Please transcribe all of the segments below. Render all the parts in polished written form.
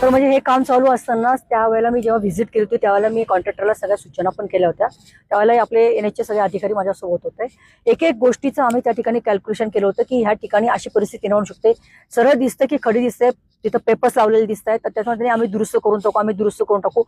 तर म्हणजे हे काम चालू असताना त्यावेळेला मी जेव्हा व्हिजिट केली होती त्यावेळेला मी कॉन्ट्रॅक्टरला सगळ्या सूचना पण केल्या होत्या. त्यावेळेला आपले एनएचचे सगळे अधिकारी माझ्यासोबत होते. एक एक गोष्टीचं आम्ही त्या ठिकाणी कॅल्क्युलेशन केलं होतं की ह्या ठिकाणी अशी परिस्थिती निर्माण होऊ शकते. सरळ दिसतं की खडी दिसते, तिथं पेपर्स लावलेले दिसत आहेत, तर त्याच्यामध्ये आम्ही दुरुस्त करून टाकू.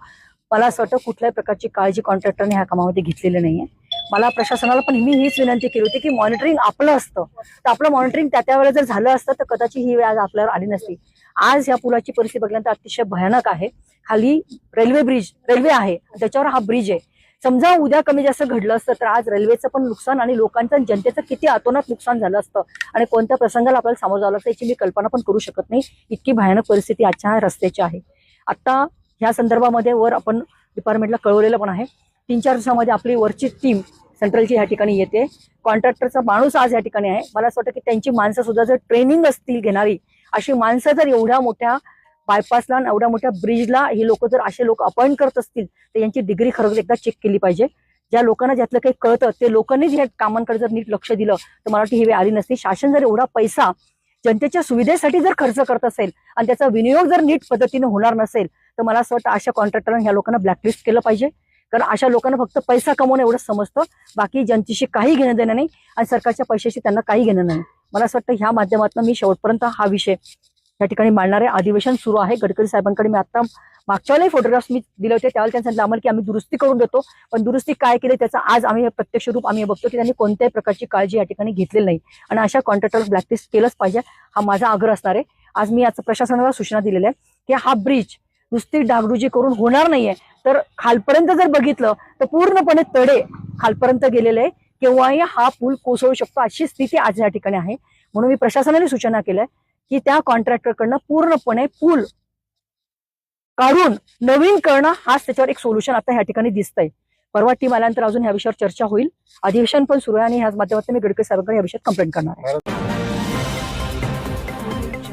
मला असं वाटतं कुठल्याही प्रकारची काळजी कॉन्ट्रॅक्टरने ह्या कामामध्ये घेतलेली नाहीये. मला प्रशासनाला पण मी हीच विनंती केली होती की मॉनिटरिंग आपलं असतं, तर आपलं मॉनिटरिंग त्या वेळेला जर झालं असतं तर कदाचित ही वेळ आज आपल्यावर आली नसती. आज या पुलाची परिस्थिती बघल्यानंतर अतिशय भयानक आहे. खाली रेल्वे आहे, त्याच्यावर हा ब्रिज आहे. समजा उद्या कमी जास्त घडलं असतं तर आज रेल्वेचं पण नुकसान आणि लोकांचं जनतेचं किती अतोनात नुकसान झालं असतं आणि कोणत्या प्रसंगाला आपल्याला सामोरं जावं लागतं याची मी कल्पना पण करू शकत नाही. इतकी भयानक परिस्थिती आजच्या रस्त्याची आहे. आता ह्या संदर्भामध्ये वर आपण डिपार्टमेंटला कळवलेलं पण आहे. 3-4 दिवसामध्ये आपली वरची टीम सेंट्रलची ह्या ठिकाणी येते. कॉन्ट्रॅक्टरचा माणूस आज या ठिकाणी आहे. मला असं वाटतं की त्यांची माणसं सुद्धा जर ट्रेनिंग असतील घेणारी अशी माणसं जर एवढ्या मोठ्या बायपासला एवढ्या मोठ्या ब्रिजला ही लोक जर असे लोक अपॉइंट करत असतील तर यांची डिग्री खरंच एकदा चेक केली पाहिजे. ज्या लोकांना ज्यातलं काही कळतं ते लोकांनीच ह्या कामांकडे जर नीट लक्ष दिलं तर मला वाटतं ही वेळ आली नसती. शासन जर एवढा पैसा जनतेच्या सुविधेसाठी जर खर्च करत असेल आणि त्याचा विनियोग जर नीट पद्धतीने होणार नसेल तर मला असं वाटतं अशा कॉन्ट्रॅक्टरांना ह्या लोकांना ब्लॅकलिस्ट केलं पाहिजे. कारण अशा लोकांना फक्त पैसा कमवणं एवढं समजतं, बाकी जनतेशी काही घेणं देणं नाही आणि सरकारच्या पैशाशी त्यांना काही घेणं नाही. मला असं वाटतं ह्या माध्यमातून मी शेवटपर्यंत हा विषय या ठिकाणी मांडणारे. अधिवेशन सुरू आहे. गडकरी साहेबांकडे मी आता मागच्या वेळेला फोटोग्राफ्स मी दिले होते, त्यावेळेला त्यांनी सांगितलं आम्हाला की आम्ही दुरुस्ती करून देतो, पण दुरुस्ती काय केली त्याचा आज आम्ही प्रत्यक्ष रूप आम्ही बघतो की त्यांनी कोणत्याही प्रकारची काळजी या ठिकाणी घेतलेली नाही आणि अशा कॉन्ट्रॅक्टर ब्लॅकलिस्ट केलंच पाहिजे. हा माझा आग्रह असणार आहे. आज मी याचं प्रशासनाला सूचना दिलेल्या आहे की हा ब्रिज नुसती डागडुजी करून होणार नाहीये, तर खालपर्यंत जर बघितलं तर पूर्णपणे तडे खालपर्यंत गेलेले, केव्हाही हा पूल कोसळू शकतो अशी स्थिती आज या ठिकाणी आहे. म्हणून मी प्रशासनाने सूचना केल्या की त्या कॉन्ट्रॅक्टरकडनं पूर्णपणे पूल काढून नवीन करणं हाच त्याच्यावर एक सोल्युशन आता ह्या ठिकाणी दिसतंय. परवा टीम आल्यानंतर अजून ह्या विषयावर चर्चा होईल. अधिवेशन पण सुरू आहे आणि ह्याच माध्यमातून मी गडकरी साहेबांकडे या विषयात कंप्लेंट करणार आहे.